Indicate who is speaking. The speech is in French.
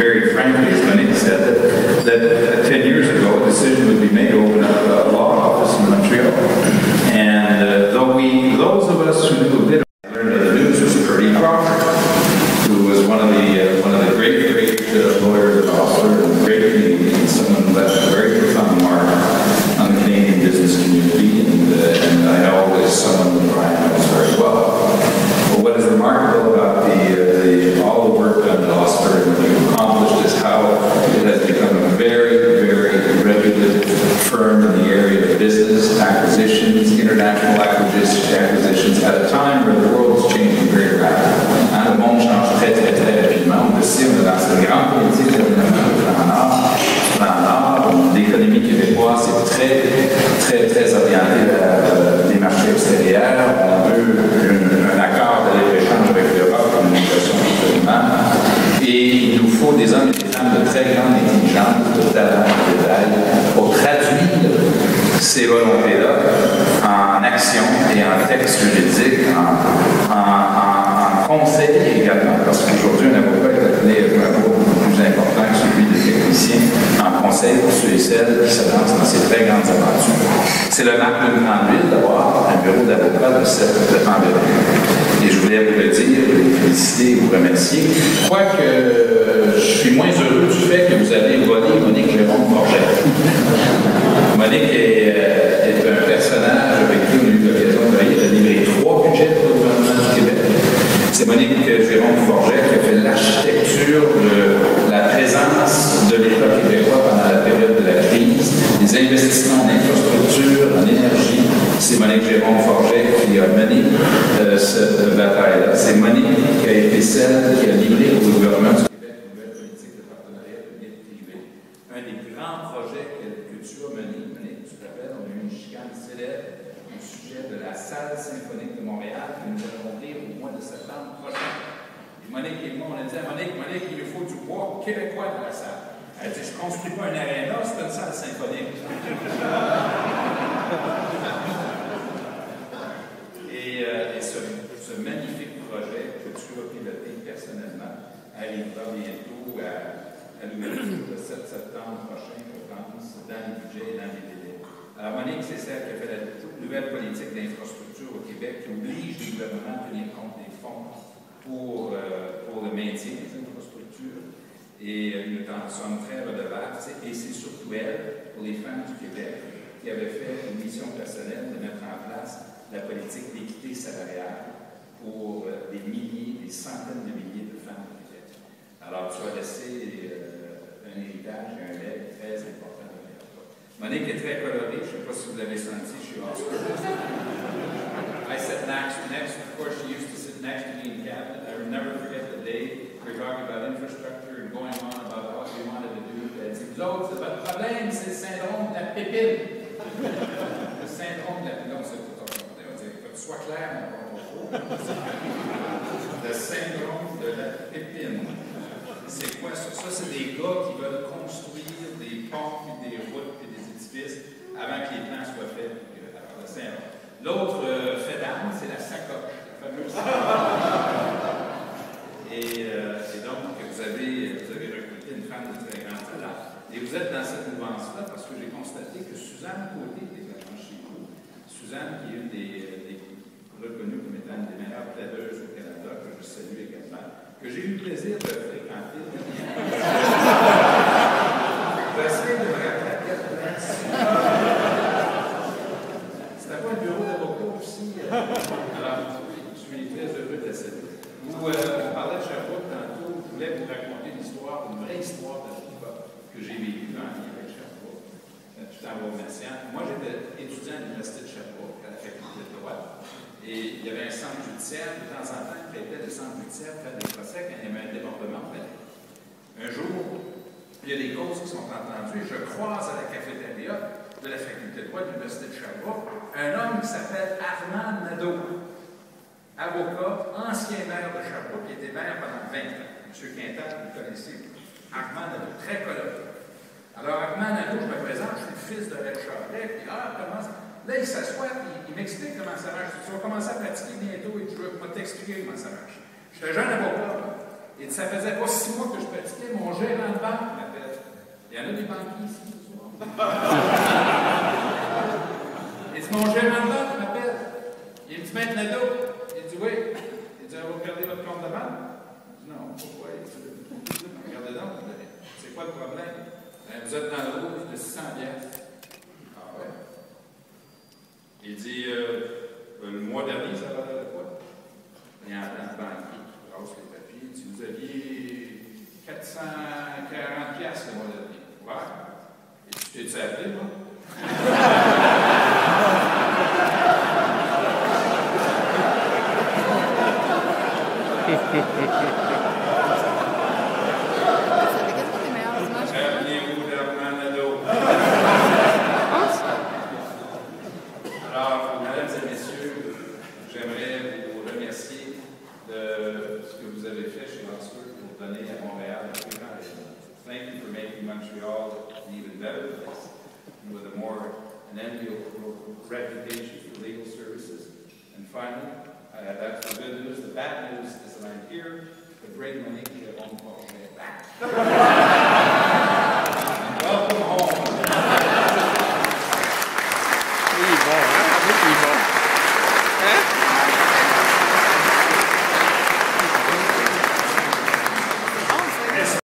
Speaker 1: very frankly, as Monique said, that 10 years ago a decision would be made to open up a law office in Montreal. And those of us who knew a bit learned of the news was Purdy Crawford, who was one of the great lawyers at Oxford, and great Canadian, someone who left a very profound mark on the Canadian business community, and I know is someone that Brian knows very well. But what is remarkable about all the work done at Oxford and what you've accomplished is how it has become a very, very regulated firm in the area of business, acquisitions, international acquisitions, at a time where the world is changing very rapidly. Le monde change très, très, très rapidement. Aussi, on est dans cette grande politique de l'économie québécoise, c'est très, très, très orienté vers les marchés extérieurs. On veut un accord de libre-échange avec l'Europe, une négociation absolument. Et il nous faut des hommes et des femmes de très grande intelligence, de talent, de détail, pour traduire ces volontés-là en action et en texte juridique, en conseil également, parce qu'aujourd'hui, un avocat est appelé un rôle beaucoup plus important que celui des techniciens en conseil pour ceux et celles qui se lancent dans ces très grandes aventures. C'est le marque d'une grande ville d'avoir un bureau d'avocat de cette envergure. Et je voulais vous le dire, vous féliciter et vous remercier. Je crois que je suis moins heureux du fait que vous avez volé Monique Jérôme-Forget. Monique est un personnage avec qui on a eu l'occasion de travailler. Elle a livré 3 budgets pour le gouvernement du Québec. C'est Monique Jérôme-Forget qui a fait l'architecture de la présence de l'État québécois pendant la période de la crise, des investissements en infrastructure, en énergie. C'est Monique Jérôme-Forget qui a mené cette bataille-là. C'est Monique qui a été celle qui a livré au gouvernement du Québec une nouvelle politique de partenariat public-privé. Un des grands projets que tu as mené, Monique, tu te rappelles, on a eu une chicane célèbre au sujet de la salle symphonique de Montréal que nous allons ouvrir au mois de septembre prochain. Et Monique et moi, on a dit à Monique, il nous faut du bois québécois dans la salle. Elle dit, je ne construis pas un aréna, c'est une salle symphonique. Et ce magnifique projet que tu as piloté personnellement arrivera bientôt à l'ouverture le 7 septembre prochain, je pense, dans les budgets et dans les délais. Alors, Monique, c'est celle qui a fait la nouvelle politique d'infrastructure au Québec qui oblige les gouvernements à tenir compte des fonds pour le maintien des infrastructures. Et nous en sommes très redevables. Et c'est surtout elle, pour les femmes du Québec, qui avait fait une mission personnelle de mettre en place la politique d'équité salariale pour des milliers, des centaines de milliers de femmes du Québec. Alors, tu as laissé un héritage et un legs très important derrière toi. Monique est très colorée, je ne sais pas si vous l'avez senti chez Oscar. I sat next, of course, she used to sit next to me in cabinet. I will never forget the day we were talking about infrastructure and going on about what we wanted to do. Elle dit, vous autres, votre problème, c'est le syndrome de la pépine. Le syndrome de la pépine. Non, c'est tout. Sois clair, le syndrome de la pépine. C'est quoi ça? Ça, c'est des gars qui veulent construire des ponts, puis des routes, puis des édifices avant que les plans soient faits. Alors, le syndrome. L'autre fait d'armes, c'est la sacoche, la fameuse sacoche. Et donc, vous avez recruté une femme de très grand talent. Et vous êtes dans cette mouvance-là parce que j'ai constaté que Suzanne Côté est également chez vous. Suzanne, qui est une des reconnue comme étant une des meilleures plaideuses au Canada, que je salue également, que j'ai eu le plaisir de fréquenter. J'essaie de me rattraper à la place. C'était pas un bureau d'avocat aussi. Alors, je suis très heureux de la saluer. Vous parlez de Sherbrooke tantôt, je voulais vous raconter l'histoire, une vraie histoire de Sherbrooke que j'ai vécue en lien avec Sherbrooke. Tout en vous remerciant. Moi, j'étais étudiant à l'Université de Sherbrooke, à la faculté de droit. Et il y avait un centre judiciaire, de temps en temps, qui était le centre judiciaire pour faire des procès quand il y avait un débordement au palais. Un jour, il y a des causes qui sont entendues, et je croise à la cafétéria de la faculté de droit de l'Université de Sherbrooke un homme qui s'appelle Armand Nadeau, avocat, ancien maire de Sherbrooke, qui était maire pendant 20 ans. M. Quintal, vous le connaissez, Armand Nadeau, très coloré. Alors, Armand Nadeau, je me présente, je suis le fils de Red Charlet, puis comment ça? Là, il s'assoit et il m'explique comment ça marche. Tu vas commencer à pratiquer bientôt et je vais t'expliquer comment ça marche. J'étais jeune avocat, Et ça faisait pas 6 mois que je pratiquais. Mon gérant de banque m'appelle. Il y en a des banquiers ici ce soir. Et c'est mon gérant de banque m'appelle. Il me dit, Maître Nadeau. Il dit, oui. Il dit, on va regarder votre compte de banque. Je dis, non, pourquoi? Regardez donc. C'est quoi le problème? Ben, vous êtes dans le rouge de 600 piastres. Ah ouais. Il dit, le mois dernier, ça va de quoi? Il y a un banquier qui brasse les papiers. Il dit, vous aviez 440 piastres le mois dernier. Ouais. Et tu t'es-tu appelé, moi? Bienvenue, Bernard Nadeau. Alors, mesdames et messieurs, j'aimerais vous remercier de ce que vous avez fait chez Oxford pour donner à Montréal un plus grand rayonnement. Thank you for making Montreal an even better place with an enviable reputation for legal services. And finally, that's the good news. The bad news is that I'm here to bring Monique Jérôme Forget back.